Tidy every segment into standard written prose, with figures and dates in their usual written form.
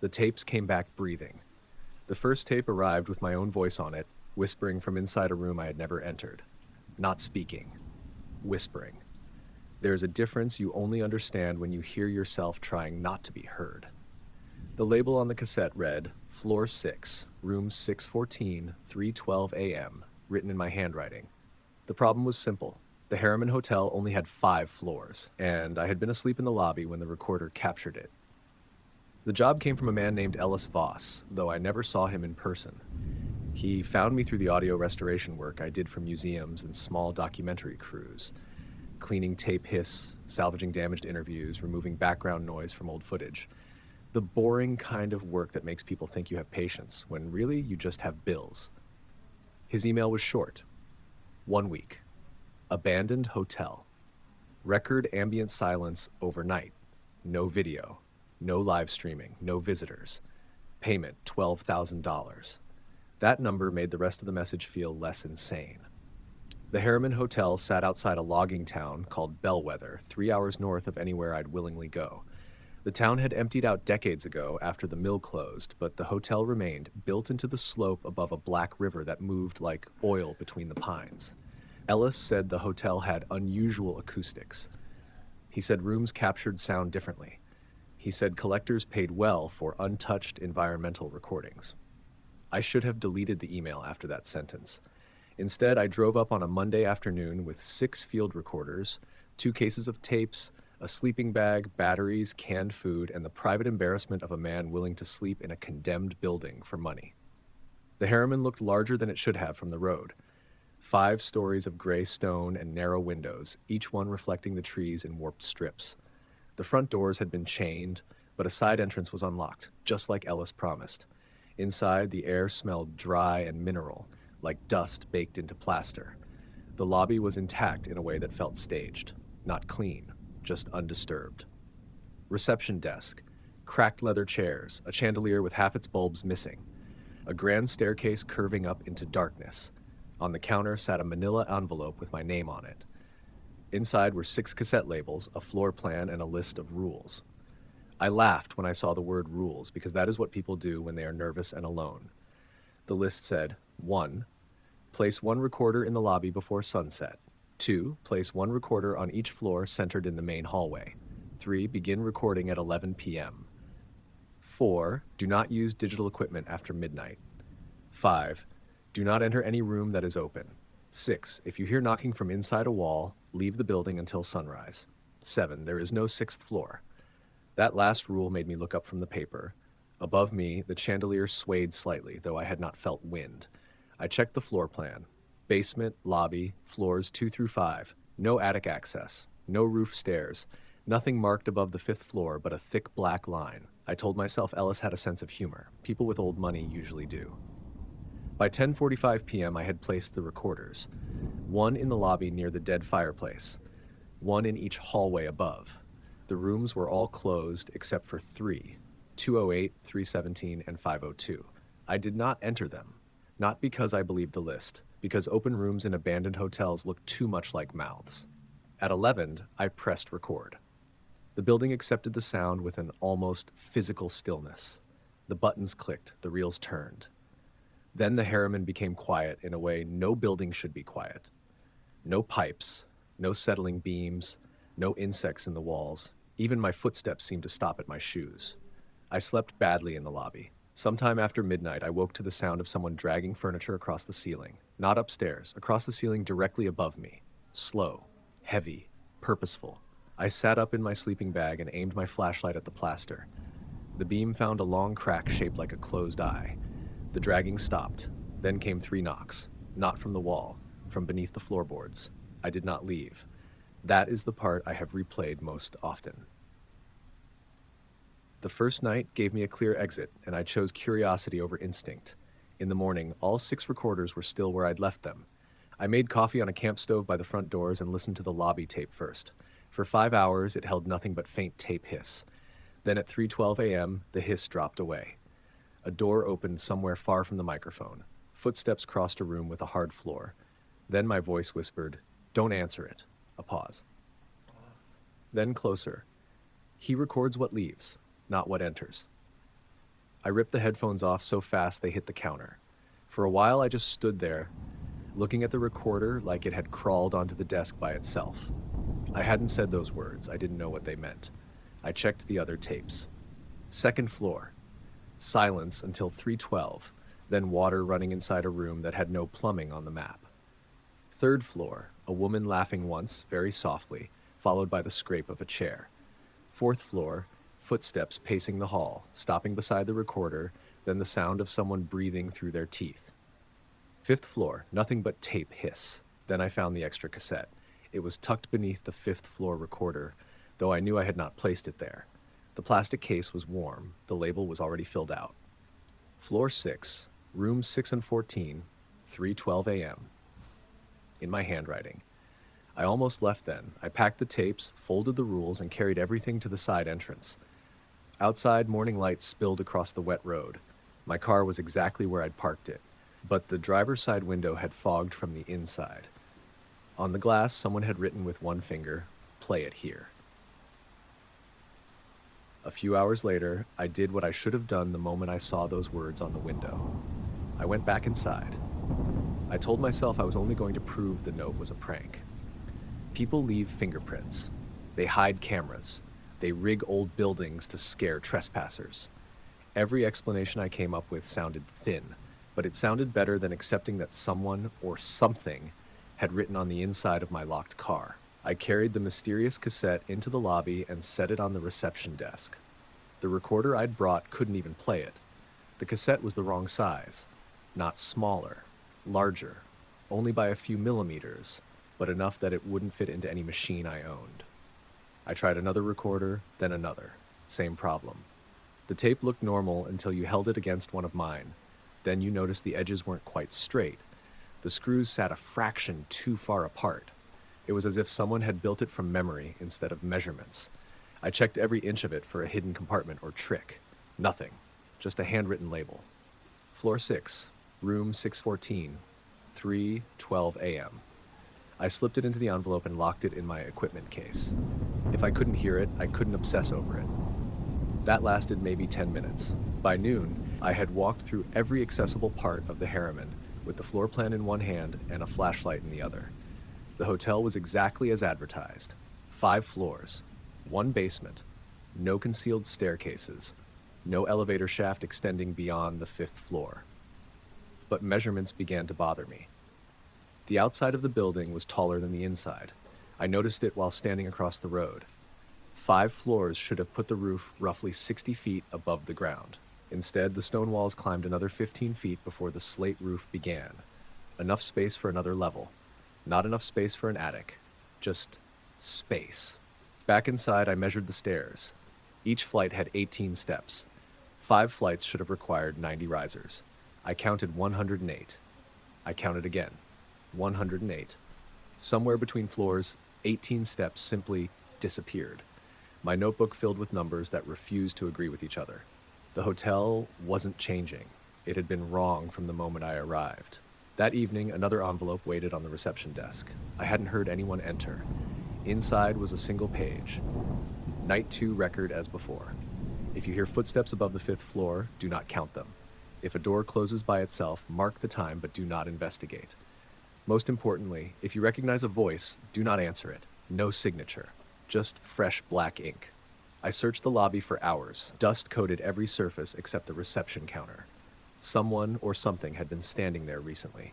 The tapes came back breathing. The first tape arrived with my own voice on it, whispering from inside a room I had never entered. Not speaking, whispering. There is a difference you only understand when you hear yourself trying not to be heard. The label on the cassette read, Floor 6, Room 614, 3:12 a.m., written in my handwriting. The problem was simple. The Harriman Hotel only had 5 floors, and I had been asleep in the lobby when the recorder captured it. The job came from a man named Ellis Voss, though I never saw him in person. He found me through the audio restoration work I did for museums and small documentary crews, cleaning tape hiss, salvaging damaged interviews, removing background noise from old footage. The boring kind of work that makes people think you have patience, when really you just have bills. His email was short. 1 week. Abandoned hotel. Record ambient silence overnight. No video. No live streaming. No visitors. Payment $12,000. That number made the rest of the message feel less insane. The Harriman Hotel sat outside a logging town called Bellwether, 3 hours north of anywhere I'd willingly go. The town had emptied out decades ago after the mill closed, but the hotel remained, built into the slope above a black river that moved like oil between the pines. Ellis said the hotel had unusual acoustics. He said rooms captured sound differently. He said collectors paid well for untouched environmental recordings. I should have deleted the email after that sentence. Instead, I drove up on a Monday afternoon with 6 field recorders, 2 cases of tapes, a sleeping bag, batteries, canned food, and the private embarrassment of a man willing to sleep in a condemned building for money. The Harriman looked larger than it should have from the road. 5 stories of gray stone and narrow windows, each one reflecting the trees in warped strips. The front doors had been chained, but a side entrance was unlocked, just like Ellis promised. Inside, the air smelled dry and mineral, like dust baked into plaster. The lobby was intact in a way that felt staged, not clean, just undisturbed. Reception desk, cracked leather chairs, a chandelier with half its bulbs missing, a grand staircase curving up into darkness. On the counter sat a manila envelope with my name on it. Inside were 6 cassette labels, a floor plan, and a list of rules. I laughed when I saw the word rules, because that is what people do when they are nervous and alone. The list said, 1. Place 1 recorder in the lobby before sunset. 2. Place 1 recorder on each floor centered in the main hallway. 3. Begin recording at 11 p.m. 4. Do not use digital equipment after midnight. 5. Do not enter any room that is open. 6. If you hear knocking from inside a wall, leave the building until sunrise. 7. There is no 6th floor. That last rule made me look up from the paper. Above me, the chandelier swayed slightly, though I had not felt wind. I checked the floor plan. Basement, lobby, floors 2 through 5. No attic access. No roof stairs. Nothing marked above the 5th floor but a thick black line. I told myself Ellis had a sense of humor. People with old money usually do. By 10:45 p.m., I had placed the recorders. 1 in the lobby near the dead fireplace. 1 in each hallway above. The rooms were all closed except for 3, 208, 317, and 502. I did not enter them, not because I believed the list, because open rooms in abandoned hotels look too much like mouths. At 11, I pressed record. The building accepted the sound with an almost physical stillness. The buttons clicked, the reels turned. Then the Harriman became quiet in a way no building should be quiet. No pipes, no settling beams, no insects in the walls. Even my footsteps seemed to stop at my shoes. I slept badly in the lobby. Sometime after midnight, I woke to the sound of someone dragging furniture across the ceiling. Not upstairs, across the ceiling directly above me. Slow, heavy, purposeful. I sat up in my sleeping bag and aimed my flashlight at the plaster. The beam found a long crack shaped like a closed eye. The dragging stopped. Then came 3 knocks. Not from the wall, from beneath the floorboards. I did not leave. That is the part I have replayed most often. The first night gave me a clear exit, and I chose curiosity over instinct. In the morning, all 6 recorders were still where I'd left them. I made coffee on a camp stove by the front doors and listened to the lobby tape first. For 5 hours, it held nothing but faint tape hiss. Then at 3:12 a.m., the hiss dropped away. A door opened somewhere far from the microphone. Footsteps crossed a room with a hard floor. Then my voice whispered, "Don't answer it." A pause. Then closer. "He records what leaves, not what enters." I ripped the headphones off so fast they hit the counter. For a while, I just stood there, looking at the recorder like it had crawled onto the desk by itself. I hadn't said those words. I didn't know what they meant. I checked the other tapes. Second floor. Silence until 3:12, then water running inside a room that had no plumbing on the map. Third floor, a woman laughing once, very softly, followed by the scrape of a chair. Fourth floor, footsteps pacing the hall, stopping beside the recorder, then the sound of someone breathing through their teeth. Fifth floor, nothing but tape hiss. Then I found the extra cassette. It was tucked beneath the fifth floor recorder, though I knew I had not placed it there. The plastic case was warm. The label was already filled out. Floor 6, rooms 6 and 14, 3:12 a.m. In my handwriting. I almost left then. I packed the tapes, folded the rules, and carried everything to the side entrance. Outside, morning light spilled across the wet road. My car was exactly where I'd parked it, but the driver's side window had fogged from the inside. On the glass, someone had written with one finger, "Play it here." A few hours later, I did what I should have done the moment I saw those words on the window. I went back inside. I told myself I was only going to prove the note was a prank. People leave fingerprints. They hide cameras. They rig old buildings to scare trespassers. Every explanation I came up with sounded thin, but it sounded better than accepting that someone or something had written on the inside of my locked car. I carried the mysterious cassette into the lobby and set it on the reception desk. The recorder I'd brought couldn't even play it. The cassette was the wrong size. Not smaller, larger, only by a few millimeters, but enough that it wouldn't fit into any machine I owned. I tried another recorder, then another. Same problem. The tape looked normal until you held it against one of mine. Then you noticed the edges weren't quite straight. The screws sat a fraction too far apart. It was as if someone had built it from memory instead of measurements. I checked every inch of it for a hidden compartment or trick. Nothing. Just a handwritten label. Floor 6, room 614, 3:12 a.m. I slipped it into the envelope and locked it in my equipment case. If I couldn't hear it, I couldn't obsess over it. That lasted maybe 10 minutes. By noon, I had walked through every accessible part of the Harriman, with the floor plan in one hand and a flashlight in the other. The hotel was exactly as advertised. 5 floors, 1 basement, no concealed staircases, no elevator shaft extending beyond the 5th floor. But measurements began to bother me. The outside of the building was taller than the inside. I noticed it while standing across the road. 5 floors should have put the roof roughly 60 feet above the ground. Instead, the stone walls climbed another 15 feet before the slate roof began. Enough space for another level. Not enough space for an attic. Just space. Back inside, I measured the stairs. Each flight had 18 steps. 5 flights should have required 90 risers. I counted 108. I counted again. 108. Somewhere between floors, 18 steps simply disappeared. My notebook filled with numbers that refused to agree with each other. The hotel wasn't changing. It had been wrong from the moment I arrived. That evening, another envelope waited on the reception desk. I hadn't heard anyone enter. Inside was a single page. Night 2 record as before. If you hear footsteps above the 5th floor, do not count them. If a door closes by itself, mark the time but do not investigate. Most importantly, if you recognize a voice, do not answer it. No signature. Just fresh black ink. I searched the lobby for hours. Dust coated every surface except the reception counter. Someone or something had been standing there recently.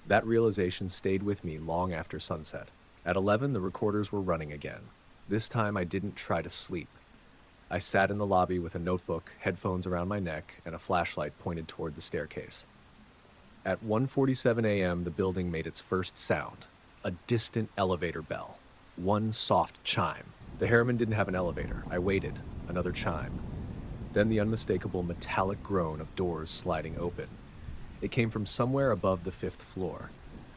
That realization stayed with me long after sunset. At 11, the recorders were running again. This time I didn't try to sleep. I sat in the lobby with a notebook, headphones around my neck, and a flashlight pointed toward the staircase. At 1:47 a.m., the building made its first sound. A distant elevator bell. One soft chime. The Harriman didn't have an elevator. I waited. Another chime. Then the unmistakable metallic groan of doors sliding open. It came from somewhere above the 5th floor.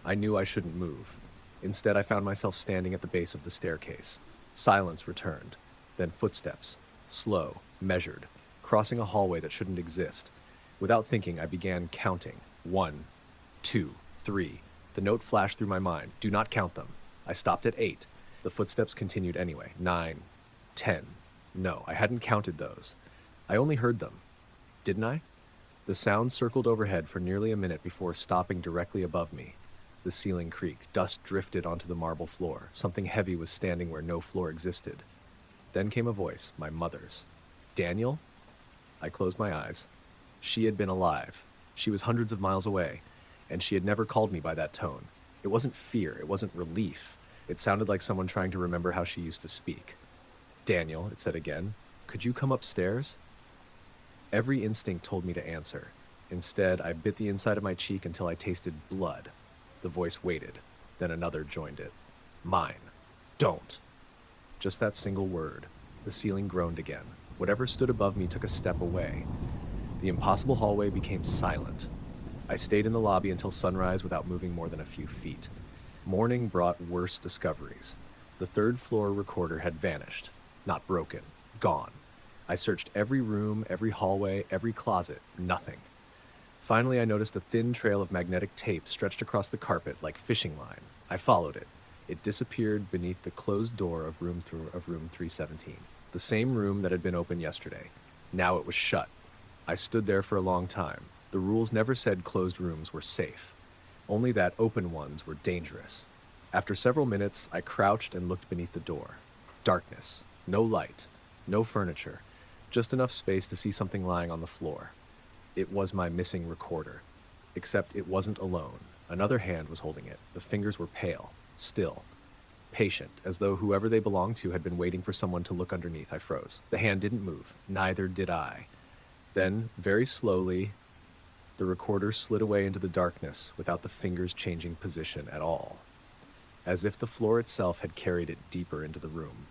I knew I shouldn't move. Instead, I found myself standing at the base of the staircase. Silence returned. Then footsteps. Slow, measured, crossing a hallway that shouldn't exist. Without thinking, I began counting. 1, 2, 3. The note flashed through my mind. Do not count them. I stopped at 8. The footsteps continued anyway. 9, 10. No, I hadn't counted those. I only heard them. Didn't I? The sound circled overhead for nearly a minute before stopping directly above me. The ceiling creaked, dust drifted onto the marble floor. Something heavy was standing where no floor existed. Then came a voice, my mother's. Daniel? I closed my eyes. She had been alive. She was hundreds of miles away, and she had never called me by that tone. It wasn't fear, it wasn't relief. It sounded like someone trying to remember how she used to speak. Daniel, it said again, could you come upstairs? Every instinct told me to answer. Instead, I bit the inside of my cheek until I tasted blood. The voice waited. Then another joined it. Mine. Don't. Just that single word. The ceiling groaned again. Whatever stood above me took a step away. The impossible hallway became silent. I stayed in the lobby until sunrise without moving more than a few feet. Morning brought worse discoveries. The third floor recorder had vanished. Not broken. Gone. I searched every room, every hallway, every closet. Nothing. Finally, I noticed a thin trail of magnetic tape stretched across the carpet like fishing line. I followed it. It disappeared beneath the closed door of room 317. The same room that had been open yesterday. Now it was shut. I stood there for a long time. The rules never said closed rooms were safe. Only that open ones were dangerous. After several minutes, I crouched and looked beneath the door. Darkness. No light. No furniture. Just enough space to see something lying on the floor. It was my missing recorder. Except it wasn't alone. Another hand was holding it. The fingers were pale. Still. Patient, as though whoever they belonged to had been waiting for someone to look underneath. I froze. The hand didn't move. Neither did I. Then, very slowly, the recorder slid away into the darkness without the fingers changing position at all. As if the floor itself had carried it deeper into the room.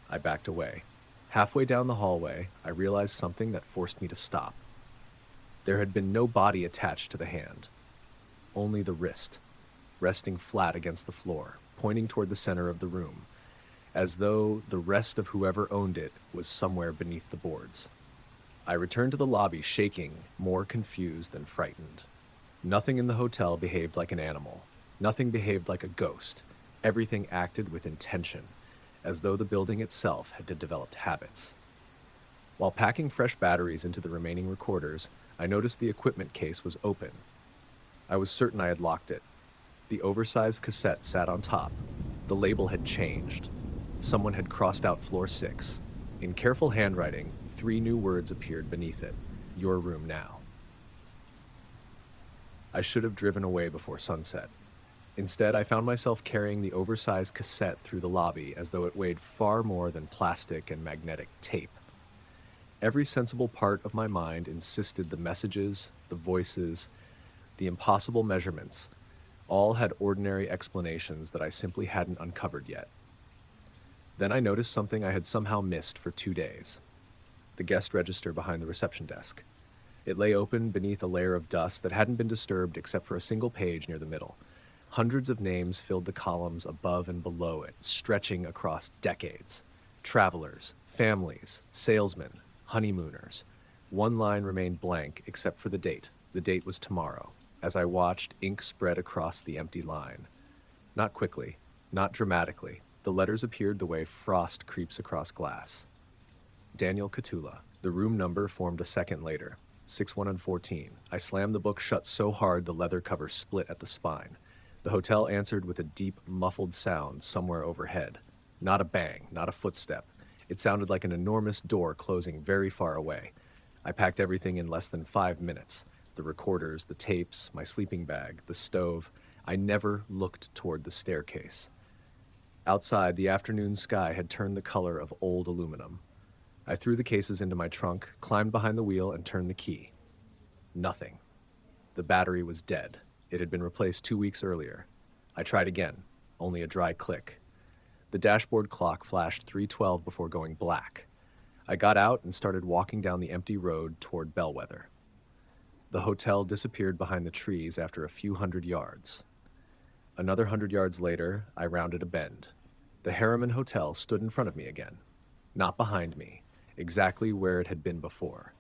I backed away. Halfway down the hallway, I realized something that forced me to stop. There had been no body attached to the hand. Only the wrist, resting flat against the floor, pointing toward the center of the room, as though the rest of whoever owned it was somewhere beneath the boards. I returned to the lobby, shaking, more confused than frightened. Nothing in the hotel behaved like an animal. Nothing behaved like a ghost. Everything acted with intention, as though the building itself had developed habits. While packing fresh batteries into the remaining recorders, I noticed the equipment case was open. I was certain I had locked it. The oversized cassette sat on top. The label had changed. Someone had crossed out floor 6. In careful handwriting, 3 new words appeared beneath it. Your room now. I should have driven away before sunset. Instead, I found myself carrying the oversized cassette through the lobby as though it weighed far more than plastic and magnetic tape. Every sensible part of my mind insisted the messages, the voices, the impossible measurements, all had ordinary explanations that I simply hadn't uncovered yet. Then I noticed something I had somehow missed for 2 days. The guest register behind the reception desk. It lay open beneath a layer of dust that hadn't been disturbed except for a single page near the middle. Hundreds of names filled the columns above and below it, stretching across decades. Travelers, families, salesmen, honeymooners. One line remained blank except for the date. The date was tomorrow. As I watched, ink spread across the empty line. Not quickly, not dramatically. The letters appeared the way frost creeps across glass. Daniel Catula. The room number formed a second later. 6114. I slammed the book shut so hard the leather cover split at the spine. The hotel answered with a deep, muffled sound somewhere overhead. Not a bang, not a footstep. It sounded like an enormous door closing very far away. I packed everything in less than 5 minutes. The recorders, the tapes, my sleeping bag, the stove. I never looked toward the staircase. Outside, the afternoon sky had turned the color of old aluminum. I threw the cases into my trunk, climbed behind the wheel, and turned the key. Nothing. The battery was dead. It had been replaced 2 weeks earlier. I tried again, only a dry click. The dashboard clock flashed 3:12 before going black. I got out and started walking down the empty road toward Bellwether. The hotel disappeared behind the trees after a few 100 yards. Another 100 yards later, I rounded a bend. The Harriman Hotel stood in front of me again. Not behind me, exactly where it had been before.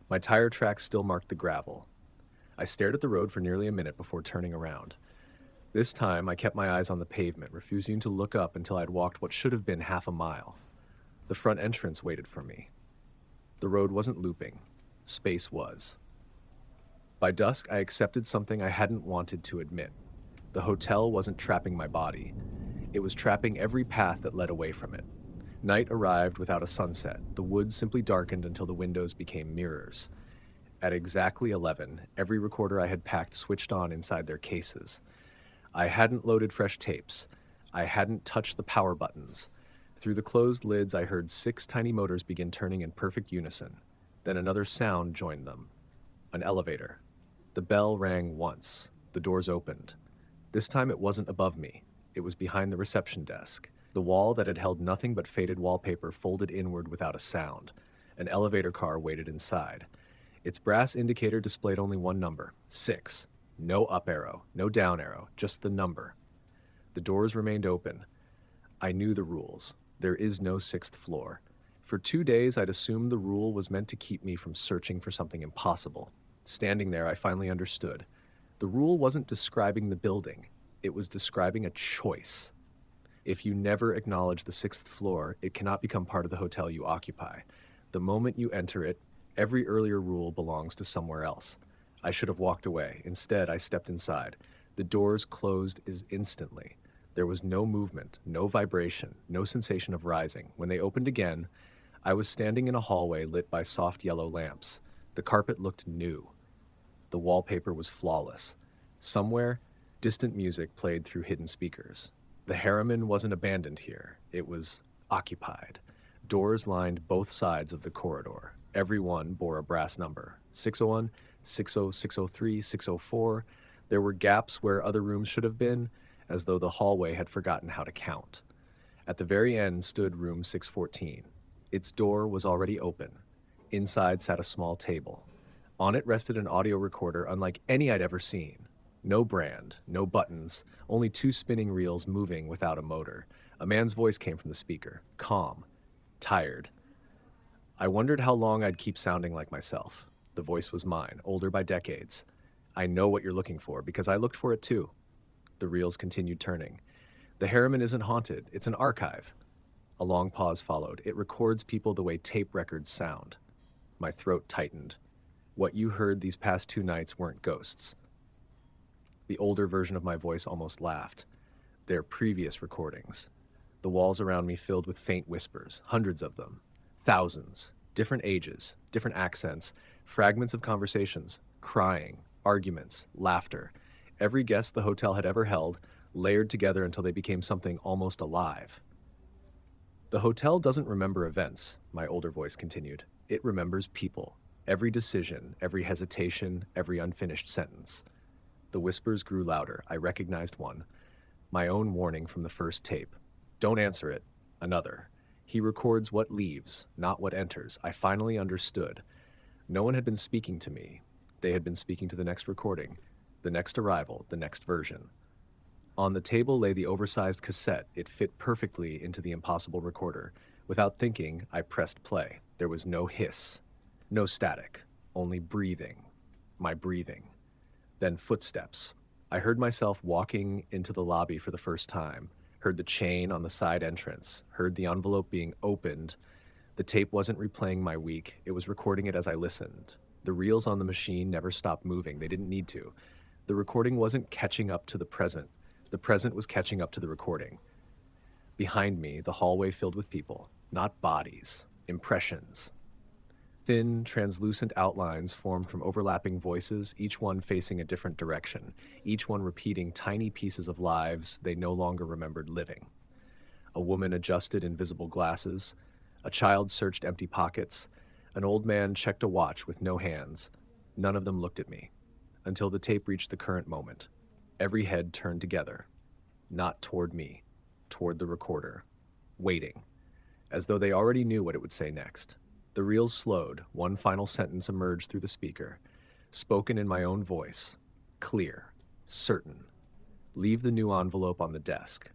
My tire tracks still marked the gravel. I stared at the road for nearly a minute before turning around. This time, I kept my eyes on the pavement, refusing to look up until I'd walked what should have been half a mile. The front entrance waited for me. The road wasn't looping. Space was. By dusk, I accepted something I hadn't wanted to admit. The hotel wasn't trapping my body. It was trapping every path that led away from it. Night arrived without a sunset. The woods simply darkened until the windows became mirrors. At exactly 11, every recorder I had packed switched on inside their cases. I hadn't loaded fresh tapes. I hadn't touched the power buttons. Through the closed lids, I heard 6 tiny motors begin turning in perfect unison. Then another sound joined them. An elevator. The bell rang once. The doors opened. This time it wasn't above me. It was behind the reception desk. The wall that had held nothing but faded wallpaper folded inward without a sound. An elevator car waited inside. Its brass indicator displayed only one number, 6. No up arrow, no down arrow, just the number. The doors remained open. I knew the rules. There is no 6th floor. For 2 days, I'd assumed the rule was meant to keep me from searching for something impossible. Standing there, I finally understood. The rule wasn't describing the building. It was describing a choice. If you never acknowledge the 6th floor, it cannot become part of the hotel you occupy. The moment you enter it, every earlier rule belongs to somewhere else. I should have walked away. Instead, I stepped inside. The doors closed instantly. There was no movement, no vibration, no sensation of rising. When they opened again, I was standing in a hallway lit by soft yellow lamps. The carpet looked new. The wallpaper was flawless. Somewhere, distant music played through hidden speakers. The harriman wasn't abandoned here. It was occupied. Doors lined both sides of the corridor. Every one bore a brass number. 601, 60, 603, 604. There were gaps where other rooms should have been, as though the hallway had forgotten how to count. At the very end stood room 614. Its door was already open. Inside sat a small table. On it rested an audio recorder unlike any I'd ever seen. No brand, no buttons, only 2 spinning reels moving without a motor. A man's voice came from the speaker, calm, tired. I wondered how long I'd keep sounding like myself. The voice was mine, older by decades. I know what you're looking for, because I looked for it too. The reels continued turning. The harriman isn't haunted, it's an archive. A long pause followed. It records people the way tape records sound. My throat tightened. What you heard these past 2 nights weren't ghosts. The older version of my voice almost laughed. They're previous recordings. The walls around me filled with faint whispers, hundreds of them. Thousands, different ages, different accents, fragments of conversations, crying, arguments, laughter. Every guest the hotel had ever held, layered together until they became something almost alive. The hotel doesn't remember events, my older voice continued. It remembers people. Every decision, every hesitation, every unfinished sentence. The whispers grew louder. I recognized one. My own warning from the first tape. Don't answer it. Another. He records what leaves, not what enters. I finally understood. No one had been speaking to me. They had been speaking to the next recording, the next arrival, the next version. On the table lay the oversized cassette. It fit perfectly into the impossible recorder. Without thinking, I pressed play. There was no hiss, no static, only breathing. My breathing. Then footsteps. I heard myself walking into the lobby for the first time, heard the chain on the side entrance, heard the envelope being opened. The tape wasn't replaying my week, it was recording it as I listened. The reels on the machine never stopped moving, they didn't need to. The recording wasn't catching up to the present was catching up to the recording. Behind me, the hallway filled with people, not bodies, impressions. Thin, translucent outlines formed from overlapping voices, each one facing a different direction, each one repeating tiny pieces of lives they no longer remembered living. A woman adjusted invisible glasses, a child searched empty pockets, an old man checked a watch with no hands. None of them looked at me, until the tape reached the current moment. Every head turned together, not toward me, toward the recorder, waiting, as though they already knew what it would say next. The reels slowed. One final sentence emerged through the speaker, spoken in my own voice, clear, certain. Leave the new envelope on the desk.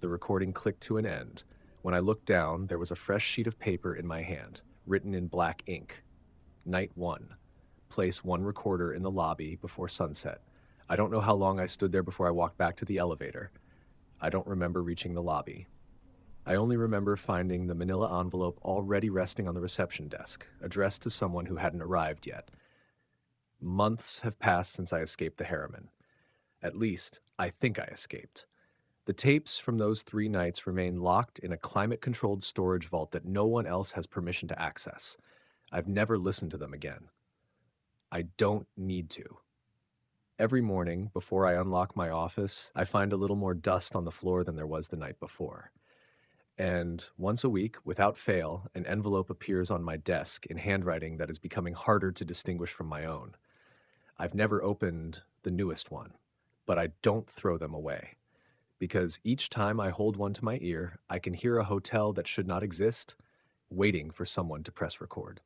The recording clicked to an end. When I looked down, there was a fresh sheet of paper in my hand, written in black ink. Night 1. Place 1 recorder in the lobby before sunset. I don't know how long I stood there before I walked back to the elevator. I don't remember reaching the lobby. I only remember finding the manila envelope already resting on the reception desk, addressed to someone who hadn't arrived yet. Months have passed since I escaped the Harriman. At least, I think I escaped. The tapes from those 3 nights remain locked in a climate controlled storage vault that no one else has permission to access. I've never listened to them again. I don't need to. Every morning, before I unlock my office, I find a little more dust on the floor than there was the night before. And once a week, without fail, an envelope appears on my desk in handwriting that is becoming harder to distinguish from my own. I've never opened the newest one, but I don't throw them away. Because each time I hold one to my ear, I can hear a hotel that should not exist waiting for someone to press record.